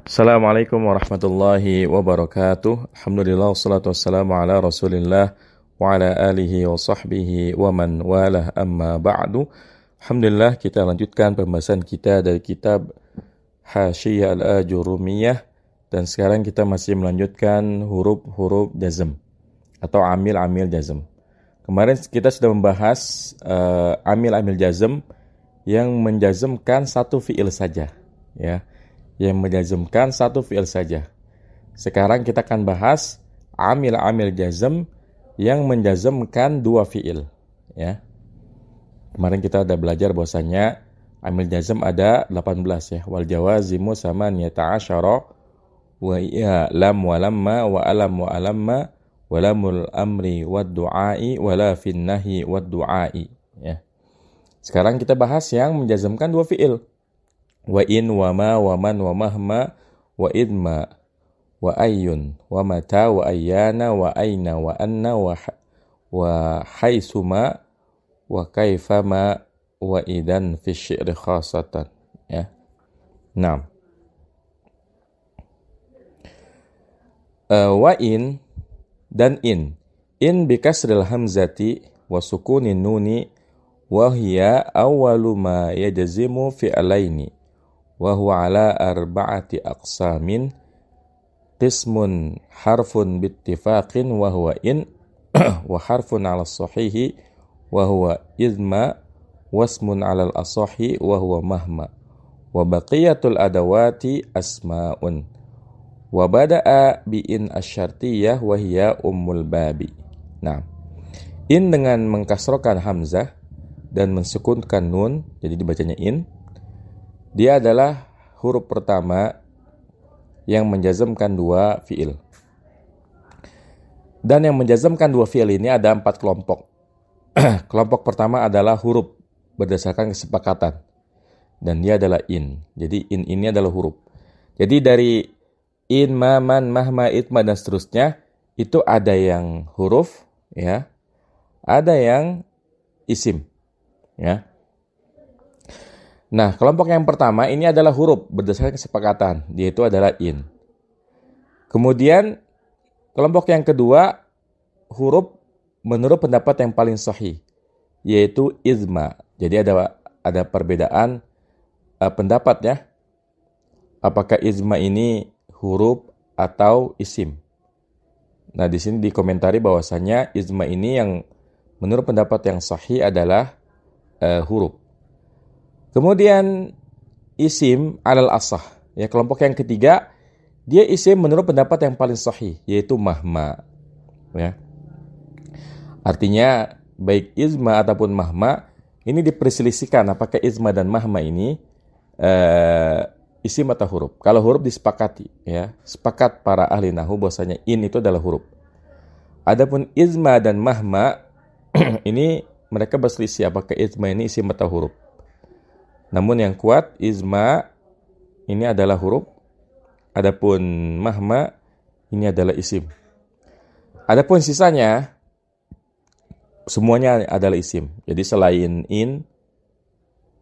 Assalamualaikum warahmatullahi wabarakatuh. Alhamdulillah wassalatu wassalamu ala Rasulillah wa ala alihi wa sahbihi wa man walah amma ba'du. Alhamdulillah kita lanjutkan pembahasan kita dari kitab Hasyiyah Al-Ajurumiyah dan sekarang kita masih melanjutkan huruf-huruf jazm atau amil-amil jazm. Kemarin kita sudah membahas amil-amil jazm yang menjazmkan satu fiil saja, ya. Yang menjazmkan satu fiil saja. Sekarang kita akan bahas amil-amil jazm yang menjazmkan dua fiil, ya. Kemarin kita sudah belajar bahwasanya amil jazm ada 18, ya. Wal jawazimu samaniyata asyara wa ya lam wa lamma wa alam wa alamma wa lamul amri wad du'ai wa la fin nahi wad du'ai, ya. Sekarang kita bahas yang menjazmkan dua fiil. Wa in, wa ma, wa man, wa mahma, wa idma, wa ayyun, wa mata, wa ayyana, wa aina, wa anna, wa haisuma, wa kaifama, wa idan fi syi'ri khasatan, ya. Nah, wa in dan in bi kasril hamzati wa sukunin nuni wa hiya awwalu ma yajzimu fi'alaini wa huwa ala arba'ati aqsamin qismun harfun bittifaqin wa huwa in wa harfun ala sahihi wa huwa idma wasmun ala al-asahi wa huwa mahma wa baqiyatul adawati asma'un wa bada'a bi in asyartiyah wa hiya ummul babi. Nah, in dengan mengkasrokan hamzah dan mensukunkan nun, jadi dibacanya in. Dia adalah huruf pertama yang menjazmkan dua fiil. Dan yang menjazmkan dua fiil ini ada 4 kelompok. Kelompok pertama adalah huruf berdasarkan kesepakatan. Dan dia adalah in. Jadi in ini adalah huruf. Jadi dari in, ma, man, mahma, itma, dan seterusnya, itu ada yang huruf, ya. Ada yang isim, ya. Nah, kelompok yang pertama ini adalah huruf berdasarkan kesepakatan, yaitu adalah in. Kemudian kelompok yang kedua huruf menurut pendapat yang paling sahih, yaitu izma. Jadi ada perbedaan pendapat, ya. Apakah izma ini huruf atau isim? Nah, di sini dikomentari bahwasanya izma ini yang menurut pendapat yang sahih adalah huruf. Kemudian isim alal asah, ya, kelompok yang ketiga dia isim menurut pendapat yang paling sahih, yaitu mahma, ya. Artinya baik izma ataupun mahma ini diperselisihkan apakah izma dan mahma ini isim atau huruf. Kalau huruf disepakati, ya, sepakat para ahli nahwu bahwasanya in itu adalah huruf. Adapun izma dan mahma ini mereka berselisih apakah izma ini isim atau huruf. Namun yang kuat, izma ini adalah huruf, adapun mahma ini adalah isim. Adapun sisanya, semuanya adalah isim. Jadi selain in,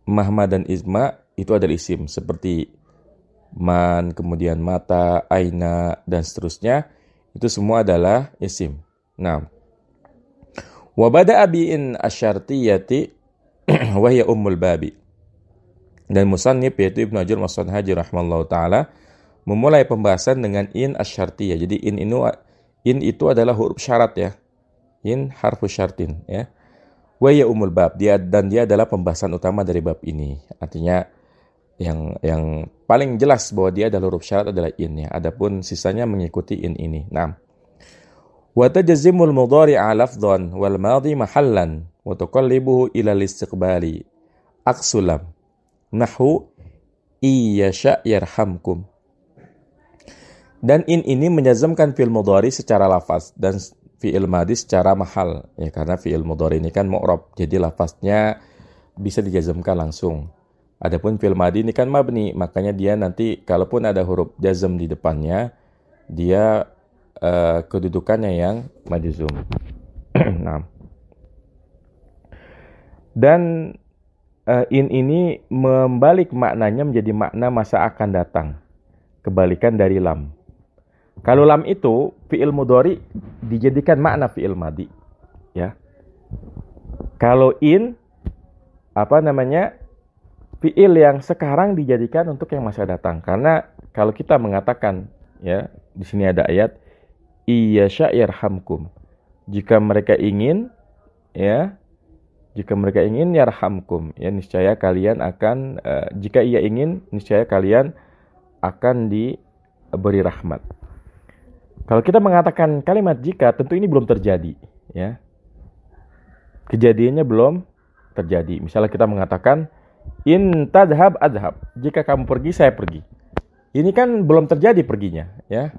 mahma dan izma itu adalah isim. Seperti man, kemudian mata, aina, dan seterusnya, itu semua adalah isim. Nah, wa bada'a bi in asyartiyati wa hiya ummul babi. Dan musannif yaitu Ibnu Hajar Al-Asqalani rahimahullahu taala memulai pembahasan dengan in asyartiyah. Jadi in itu adalah huruf syarat, ya. In harfu syartin, ya. Wa ya umul bab, dia adalah pembahasan utama dari bab ini. Artinya yang paling jelas bahwa dia adalah huruf syarat adalah in, ya. Adapun sisanya mengikuti in ini. Nah, wa tajzimul mudhari'a lafdhan wal madhi mahallan wa tuqallibuhu ila al-istiqbali aqsulam nahwu iyasha yarhamkum. Dan in ini menjazmkan fi'il mudhari secara lafaz dan fi'il madhi secara mahal, ya, karena fi'il mudhari ini kan mu'rab, jadi lafaznya bisa dijazmkan langsung. Adapun fi'il madhi ini kan mabni, makanya dia nanti kalaupun ada huruf jazm di depannya, dia kedudukannya yang majzum. Nah. Dan in ini membalik maknanya menjadi makna masa akan datang. kebalikan dari lam. Kalau lam itu fi'il mudhari dijadikan makna fi'il madhi, ya. Kalau in fi'il yang sekarang dijadikan untuk yang masa datang. Karena kalau kita mengatakan, ya, di sini ada ayat iyasha yarhamkum. Jika mereka ingin, ya, yarhamkum, ya, niscaya kalian akan jika ia ingin, niscaya kalian akan diberi rahmat. Kalau kita mengatakan kalimat jika, tentu ini belum terjadi, ya. Kejadiannya belum terjadi. Misalnya kita mengatakan in tadhhab adhab. Jika kamu pergi, saya pergi. Ini kan belum terjadi perginya, ya.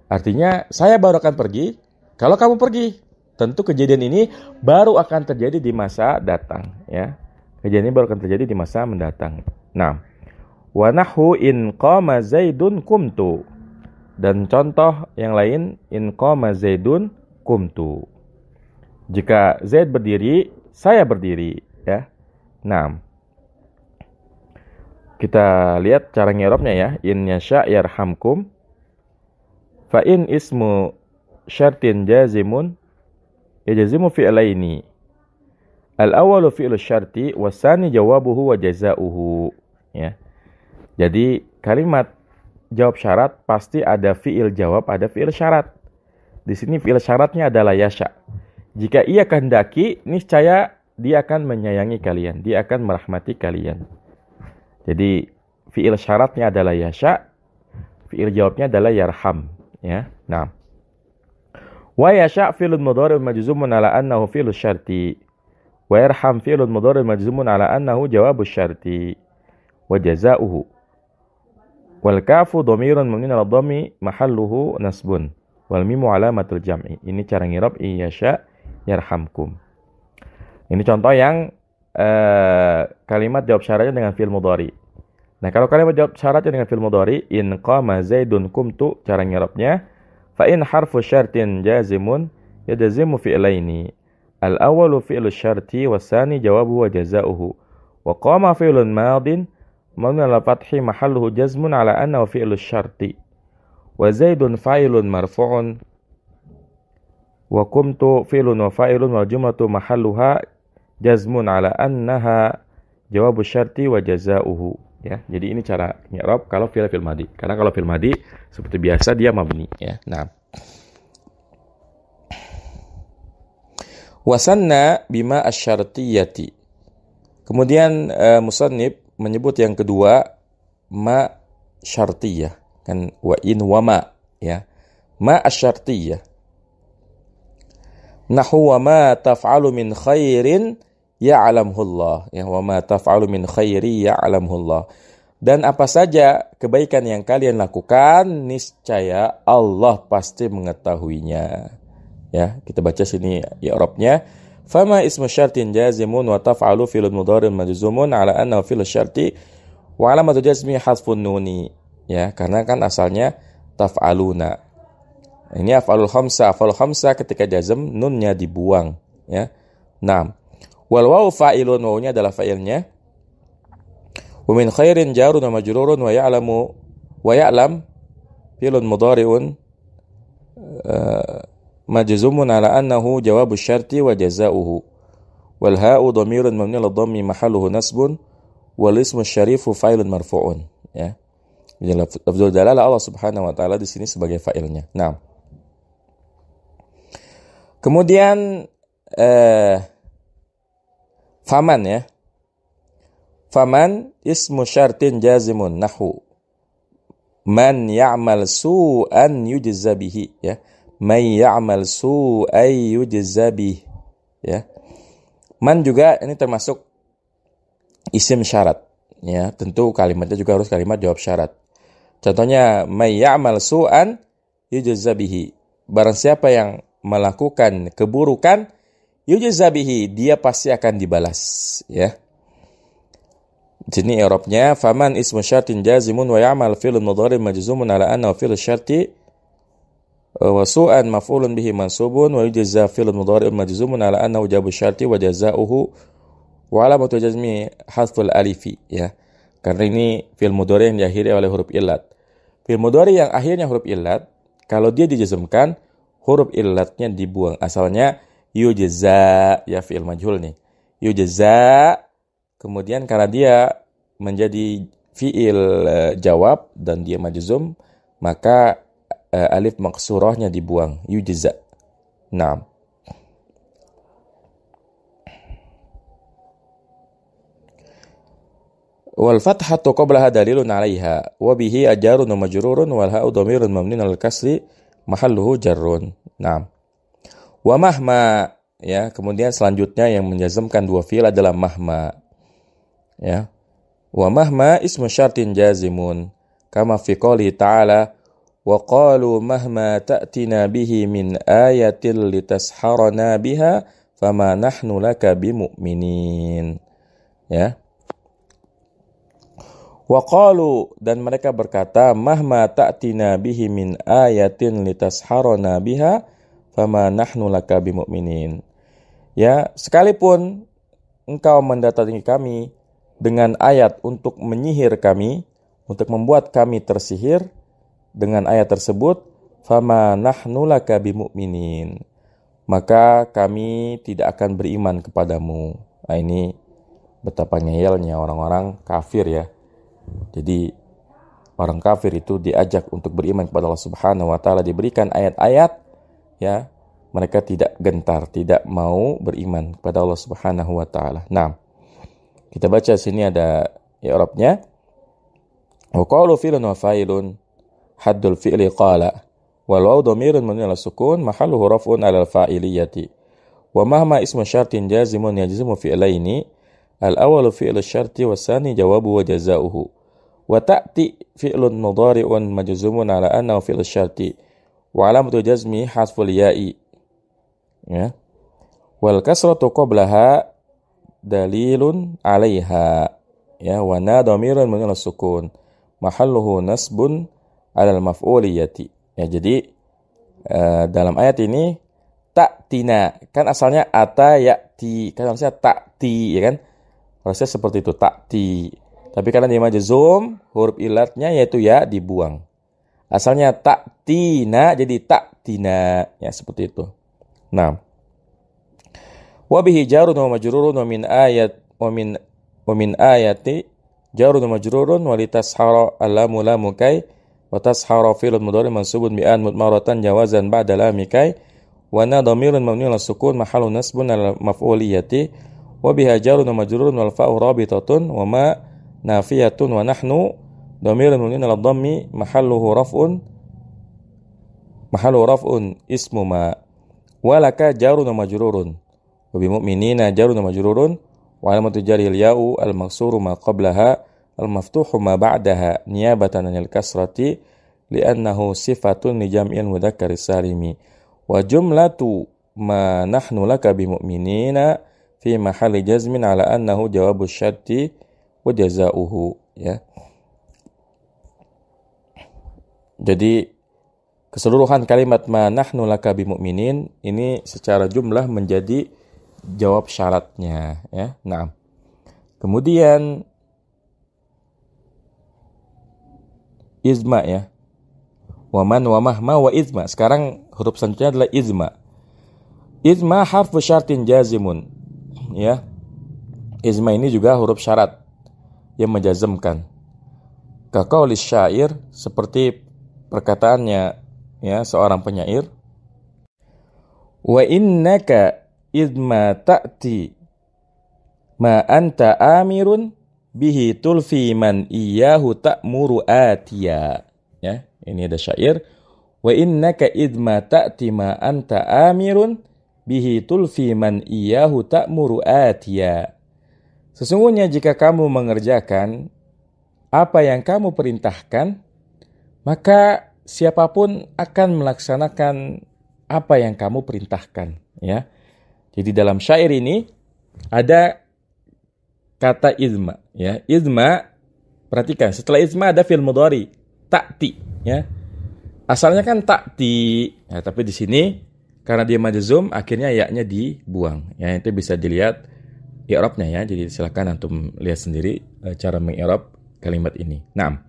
Artinya saya baru akan pergi kalau kamu pergi. Tentu kejadian ini baru akan terjadi di masa datang, ya. Kejadian ini baru akan terjadi di masa mendatang. Nah, wa nahu in qama zaidun kumtu. Dan contoh yang lain, in qama zaidun kumtu. Jika Zaid berdiri, saya berdiri, ya. Nah, kita lihat cara ngirabnya, ya. In yasha yarhamkum. Fa in ismu syartin jazimun yajazimu fi'laini. Al-awwalu fi'lu syarti wasani jawabuhu wa jazauhu, ya. Jadi kalimat jawab syarat pasti ada fi'il jawab, ada fi'il syarat. Di sini fi'il syaratnya adalah yasha. Jika ia kehendaki, niscaya dia akan menyayangi kalian, dia akan merahmati kalian. Jadi fi'il syaratnya adalah yasha, fi'il jawabnya adalah yarham, ya. Nah, wa yasha fi'lun mudhari' majzumun ala annahu fi'lu syarti, wa yarham fi'lun mudhari' majzumun ala annahu jawabu syarti, wa jazauhu. Wal kafu dhamirun mabniun 'ala dhammi mahalluhu nasbun wal mimu 'alamatul jam'i. Ini cara ngirab iyasha yarhamkum. Ini contoh yang kalimat jawab syaratnya dengan fi'il mudhari. Nah, kalau kalimat jawab syaratnya dengan fi'il mudhari, in qama zaidun kumtu, cara ngirabnya fa in harfu syartin jazimun yajazimu fi'laini. Al-awwalu fi'lu syarti was-tsani jawabuhu wa jazauhu. Wa qama fi'lun madin mabniun 'ala fathi mahalluhu jazmun 'ala annahu fi'lu syarti. Wa zaidun fa'ilun marfu'un wa kumtu fi'lun wa fa'ilun wal jumlatu mahalluha jazmun 'ala annaha jawabu syarti wa jazauhu, ya. Jadi ini cara i'rab kalau fi'il madhi. Karena kalau fi'il madhi seperti biasa dia mabni, ya. Nah, wasanna bima asyartiyati. Kemudian musannif menyebut yang kedua ma syartiyah, kan, wa in wa ma, ya. Ma asyartiyah. Nahu wa ma taf'alu min khairin ya'lamhullah, ya, wa ma taf'alu min khairi ya'lamhullah. Dan apa saja kebaikan yang kalian lakukan, niscaya Allah pasti mengetahuinya. Ya, kita baca sini i'rabnya. Fama ismu syartin jazimun wa taf'alu fi'lun mudhari'un majzumun 'ala annahu fi'lu syarti wa 'alamatu jazmi hasfun nuni. Ya, karena kan asalnya taf'aluna. Ini af'alul khamsah. Af'alul khamsah ketika jazm nunnya dibuang, ya. Nah, wal wawu fa'ilun, wawunya adalah fa'ilnya. Wa min khairin jarun wa majrurun wa ya'lam fi'lun mudhari'un majzumun 'ala annahu jawabu syarti wa jazauhu. Wal ha'u dhamirun mabniun 'ala dhammi mahalluhu nasbun wal ismu syarifu fa'ilun marfu'un, ya. Jadi lafzul dalalah Allah Subhanahu wa taala di sini sebagai fa'ilnya. Nah, kemudian faman, ya. Faman ismu syartin jazimun nahu man ya'mal su'an yujza bihi, ya. Man ya'mal su'an yujza bihi, ya. Man juga ini termasuk isim syarat, ya. Tentu kalimatnya juga harus kalimat jawab syarat. Contohnya man ya'mal su'an yujza bihi. Barang siapa yang melakukan keburukan, yujza bihi, dia pasti akan dibalas, ya. Sini i'rabnya faman ismu syartin jazimun wa ya'mal fi'lun mudhari' majzumun 'ala annahu fi'lu syarti wa su'an maf'ulun bihi mansubun wa yujza fi'lun mudhari' majzumun 'ala annahu jawabu syarti wa jazauhu wa 'alamatu jazmi hadful alifi, ya. Karena ini fi'il mudhari' yang diakhiri oleh huruf illat. Fi'il mudhari yang akhirnya huruf illat, kalau dia dijazmkan, huruf illatnya dibuang. Asalnya yujza, ya fi'il majhul nih. Yujza, kemudian karena dia menjadi fi'il jawab dan dia majzum, maka alif maqsurahnya dibuang. Yujza. Naam. Wal fathatu qablaha dalilun 'alaiha wa bihi ajarun wa majrurun wal ha'u dhamirun mabniun 'alal kasri mahalluhu jarrun. Naam. Wa mahma, ya, kemudian selanjutnya yang menjazmkan dua fi'il adalah mahma. Ya. Wa mahma ismu syartin jazimun kama fi qouli ta'ala wa qalu mahma ta'tina bihi min ayatin litasharana biha fama nahnu laka bimu'minin. Ya. Wa qalu, dan mereka berkata, mahma ta'tina bihi min ayatin litasharana biha fama nahnu laka bimu'minin. Ya, sekalipun engkau mendatangi kami dengan ayat untuk menyihir kami, untuk membuat kami tersihir dengan ayat tersebut, fama nahnu laka bimu'minin, maka kami tidak akan beriman kepadamu. Nah, ini betapa ngeyelnya orang-orang kafir, ya. Jadi orang kafir itu diajak untuk beriman kepada Allah Subhanahu wa taala, diberikan ayat-ayat, ya, mereka tidak gentar, tidak mau beriman kepada Allah Subhanahu wa taala. Nah, kita baca sini ada i'rabnya. Wa qalu fi'lun wa fa'ilun haddul fi'li qala wal wawu dhamirun mabniun 'ala sukun mahalluhu raf'un 'ala al-fa'iliyati. Wa mahma ismu syartin jazimun yajzimu fi'laini al-awwalu fi'lu syarti wa tsani jawabu wa jazaohu. Wa ta'ti fi'lun mudhari'un majzumun 'ala annahu fi'lu syarti wa 'alamatu jazmi hasful ya'i. Ya. Wal kasratu qablaha dalilun 'alaiha. Ya, wa na dhamirun mabniun 'ala sukun mahalluhu nasbun 'ala al-maf'uliyati. Ya, jadi dalam ayat ini ta'tina, kan asalnya ata ya'ti, kan harusnya ta'ti, ya kan? Harusnya seperti itu, ta'ti. Tapi karena dia majzum, huruf ilatnya yaitu ya dibuang. Asalnya ta'tina jadi ta'tina, ya seperti itu. Nah, wa bihi jarun wa majrurun wa min ayati jarun wa majrurun wa litashara alamu lamu kai wa tashara fi'lun mudhari mansubun bi an mudmaratan jawazan ba'da lam kai wa na dhamirun mabniun 'ala sukun mahallu nasbun 'ala maf'uliyati wa biha jarun wa majrurun wal fa'u rabitatun wa ma nafiyatun wa nahnu dhamirun mabniun 'ala dhammi mahalluhu raf'un ismu ma wa laka jarun wa majrurun wa bi mu'minina jarun wa majrurun wa alamatu jaril ya'u al-maksuru ma qablaha al-maftuhu ma ba'daha niyabatan 'anil kasrati li'annahu sifatun li jam'il mudzakkar salimi wa jumlatu ma nahnu laka bimu'minina fi mahalli jazmin 'ala annahu jawabu syarti wa jazaohu, ya. Jadi keseluruhan kalimat ma nahnu laka bimu'minin ini secara jumlah menjadi jawab syaratnya, ya. Nah, kemudian izma, ya. Waman wa mahma wa izma. Sekarang huruf selanjutnya adalah izma. Izma harfu syartin jazimun, ya. Izma ini juga huruf syarat yang menjazmkan. Kaqaulis syair, seperti perkataannya, ya, seorang penyair. Wa innaka idma ta'ti ma anta amirun bihi tulfi man iyyahu ta'muru atiya. Ya, ini ada syair. Wa innaka idma ta'ti ma anta amirun bihi tulfi man iyyahu ta'muru atiya. Sesungguhnya jika kamu mengerjakan apa yang kamu perintahkan, maka siapapun akan melaksanakan apa yang kamu perintahkan, ya. Jadi dalam syair ini ada kata izma, ya. Izma, perhatikan, setelah izma ada fi'il mudhari, ta'ti, ya. Asalnya kan ta'ti, ya, tapi di sini karena dia majzum akhirnya ya-nya dibuang. Ya, itu bisa dilihat i'rabnya, ya. Jadi silakan antum lihat sendiri cara meng-i'rab kalimat ini. Naam.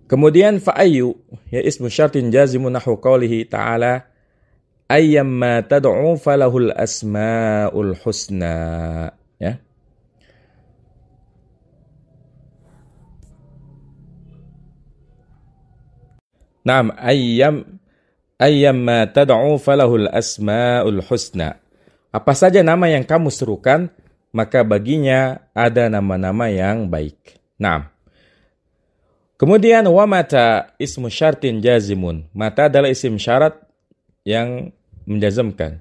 Kemudian fa'ayyu ya ismu syartin jazimun nahwu qawlihi ta'ala ayyamma tad'u falahul asmaul husna ya. Naam ayyamma tad'u falahul asmaul husna. Apa saja nama yang kamu serukan maka baginya ada nama-nama yang baik. Naam. Kemudian wa mata ismu syartin jazimun. Mata adalah isim syarat yang menjazmkan.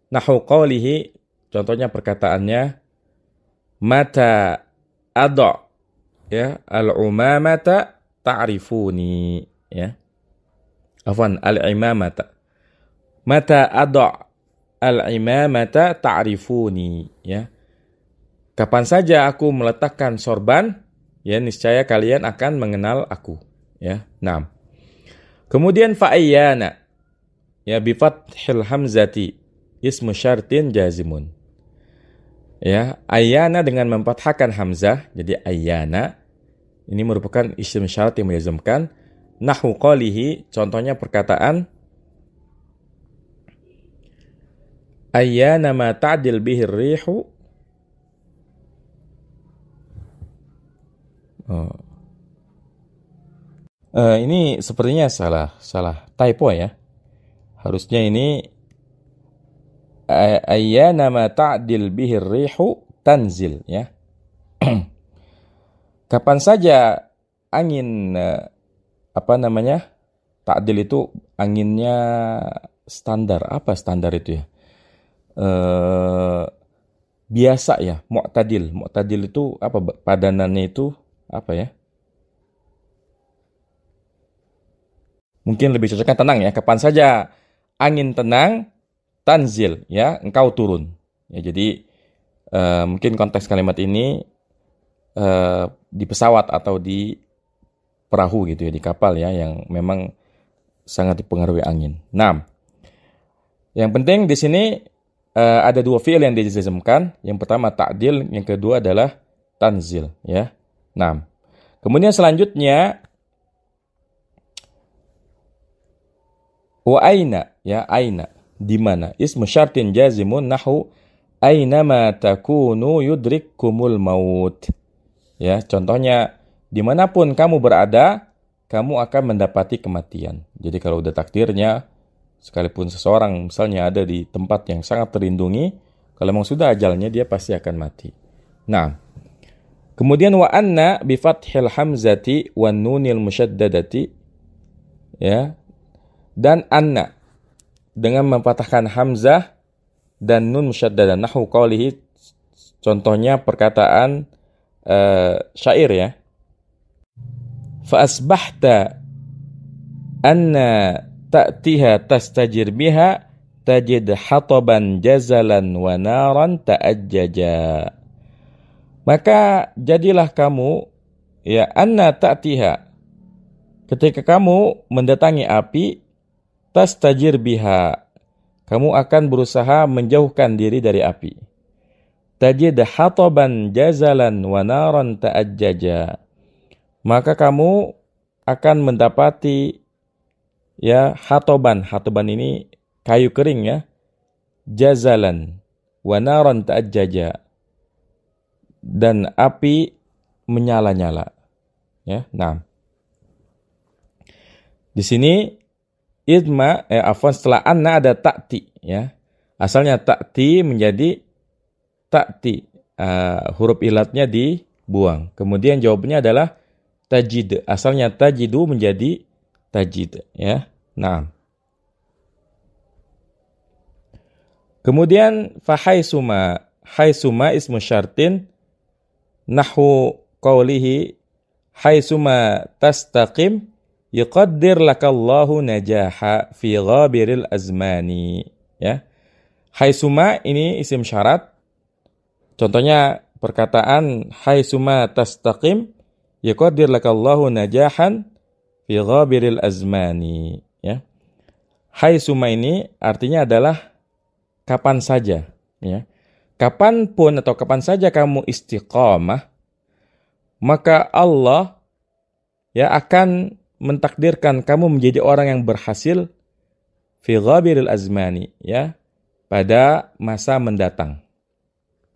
Nahu qawlihi, contohnya perkataannya mata adha ya al-umamata ta'rifuni ya. Afwan al-imamata. Mata adha al-imamata ta'rifuni ya. Kapan saja aku meletakkan sorban ya niscaya kalian akan mengenal aku ya. Naam. Kemudian fa'ayyana ya bi fathil hamzati ismu syartin jazimun. Ya, ayyana dengan memfathahkan hamzah jadi ayyana ini merupakan isim syarat yang menjazmkan. Nahwu qalihi contohnya perkataan ayyana ma ta'dil bihi rihu. Ini sepertinya salah typo ya. Harusnya ini ayyana ma ta'dil bihi rihu tanzil ya. Kapan saja angin ta'dil itu anginnya standar. Apa standar itu ya? Biasa ya, mu'tadil. Mu'tadil itu apa padanannya itu apa ya? Mungkin lebih cocoknya tenang ya. Kapan saja angin tenang, tanzil ya, engkau turun. Ya, jadi mungkin konteks kalimat ini di pesawat atau di perahu gitu ya, di kapal ya, yang memang sangat dipengaruhi angin. Nah, yang penting di sini ada dua fi'il yang dijazmkan. Yang pertama ta'dil, yang kedua adalah tanzil ya. Nah, kemudian selanjutnya wa aina ya, aina di mana ismu syartin jazimun nahwu aina ma takunu yudrikkumul maut ya. Contohnya dimanapun kamu berada kamu akan mendapati kematian. Jadi kalau udah takdirnya sekalipun seseorang misalnya ada di tempat yang sangat terlindungi, kalau memang sudah ajalnya dia pasti akan mati. Nah, kemudian wa anna bi fathil hamzati wan nunil musyaddadati ya. Dan anna dengan memfathahkan hamzah dan nun musyaddadah. Nahwu qawlihi contohnya perkataan syair ya. Fa asbahta anna ta'tiha tastajir biha tajid hataban jazalan wa naran ta'ajjaja. Maka jadilah kamu ya anna ta'tiha ketika kamu mendatangi api tastajir biha kamu akan berusaha menjauhkan diri dari api. Tajid hataban jazalan wa naran ta'ajjaja. Maka kamu akan mendapati ya hataban. Hataban ini kayu kering ya. Jazalan wa naran ta'ajjaja. Dan api menyala-nyala. Ya, nah. Di sini setelah anna ada ta'ti ya. Asalnya ta'ti menjadi ta'ti. Huruf ilatnya dibuang. Kemudian jawabannya adalah tajid. Asalnya tajidu menjadi tajid ya. Nah. Kemudian fahaisuma. Haisuma ismu syartin nahwu qawlihi haisuma tastaqim yuqaddir lakallahu najaha fi ghabiril azmani ya. Haisuma ini isim syarat. Contohnya perkataan haisuma tastaqim yuqaddir lakallahu najahan fi ghabiril azmani ya. Haisuma ini artinya adalah kapan saja ya. Kapanpun atau kapan saja kamu istiqamah maka Allah ya akan mentakdirkan kamu menjadi orang yang berhasil fi ghabiril azmani, ya, pada masa mendatang.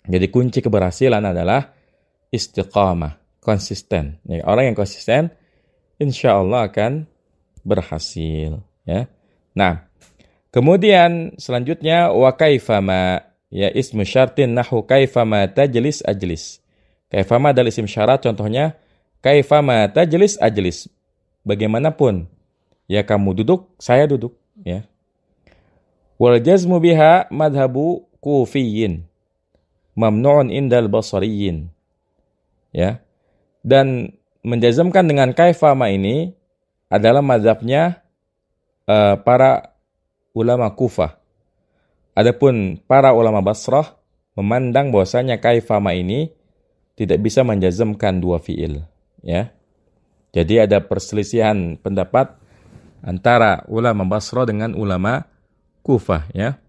Jadi kunci keberhasilan adalah istiqamah, konsisten. Ya, orang yang konsisten insya Allah akan berhasil, ya. Nah, kemudian selanjutnya wa kaifama, ya, ismu syartin nahu kaifama tajlis ajlis. Kaifama adalah isim syarat, contohnya kaifama tajlis ajlis. Bagaimanapun ya kamu duduk, saya duduk, ya. Wal jazmu biha madhabu kufiyyin mamnu'un indal basariyin, ya. Dan menjazamkan dengan kaifama ini adalah mazhabnya para ulama Kufah. Adapun para ulama Basrah memandang bahwasanya kaifama ini tidak bisa menjazamkan dua fiil, ya. Jadi ada perselisihan pendapat antara ulama Basrah dengan ulama Kufah, ya.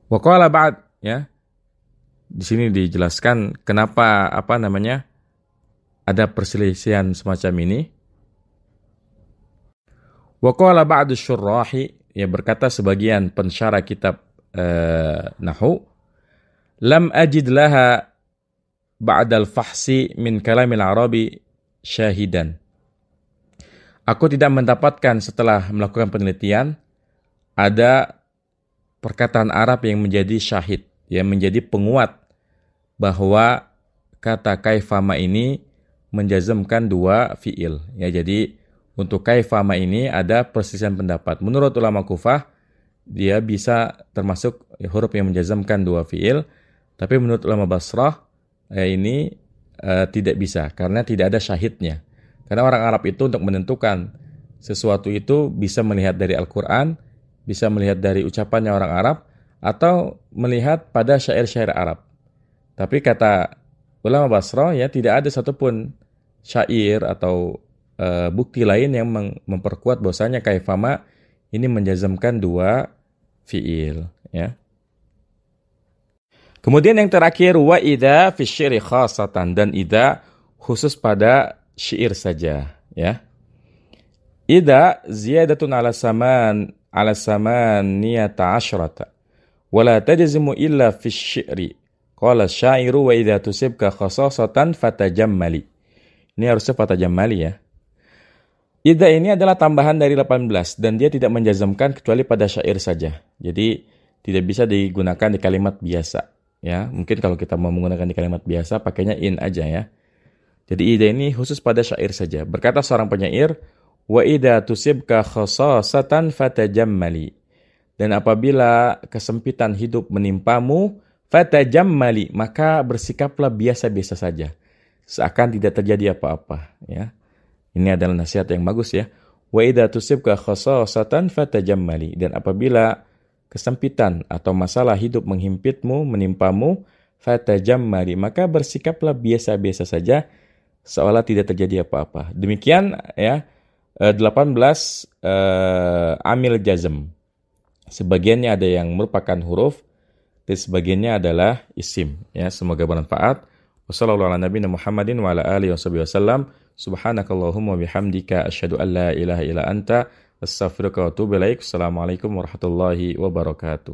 Wa qala ba'd, ya. Di sini dijelaskan kenapa ada perselisihan semacam ini. Wa qala ba'du syurrahi, ya, berkata sebagian pensyarah kitab nahwu, lam ajid laha ba'dal fahsi min kalamil arabi syahidan. Aku tidak mendapatkan setelah melakukan penelitian ada perkataan Arab yang menjadi syahid, yang menjadi penguat bahwa kata kaifama ini menjazamkan dua fiil, ya. Jadi untuk kaifama ini ada perselisihan pendapat. Menurut ulama Kufah dia bisa termasuk huruf yang menjazamkan dua fiil, tapi menurut ulama Basrah ini tidak bisa karena tidak ada syahidnya. Karena orang Arab itu untuk menentukan sesuatu itu bisa melihat dari Al-Quran, bisa melihat dari ucapannya orang Arab, atau melihat pada syair-syair Arab. Tapi kata ulama Basrah, ya, tidak ada satupun syair atau bukti lain yang memperkuat bahwasanya kaifama ini menjazamkan dua fiil, ya. Kemudian yang terakhir, wa idza fi syi'ri khassatan, dan idza khusus pada syair saja, ya. Idza ziyadatun ala samaniyata asyrata wala tajzimu illa fi syi'ri. Qala syairu wa idza tusibka khassatan fatajammali. Ini harusnya fatajammali, ya. Idza ini adalah tambahan dari 18 dan dia tidak menjazamkan kecuali pada syair saja. Jadi tidak bisa digunakan di kalimat biasa, ya. Mungkin kalau kita mau menggunakan di kalimat biasa pakainya in aja, ya. Jadi idza ini khusus pada syair saja. Berkata seorang penyair, wa idza tusibka khassatan fatajammali. Dan apabila kesempitan hidup menimpamu, fatajammali, maka bersikaplah biasa-biasa saja, seakan tidak terjadi apa-apa, ya. Ini adalah nasihat yang bagus, ya. Wa idza tusibka khassatan fatajammali. Dan apabila kesempitan atau masalah hidup menimpamu, fatajammali, maka bersikaplah biasa-biasa saja, seolah tidak terjadi apa-apa. Demikian, ya, 18 amil jazm. Sebagiannya ada yang merupakan huruf dan sebagiannya adalah isim, ya. Semoga bermanfaat. Wassallallahu ala nabiyina Muhammadin wa ala alihi wasallam. Subhanakallahumma bihamdika asyhadu an la ilaha illa anta astaghfiruka wa atubu ilaik. Assalamualaikum warahmatullahi wabarakatuh.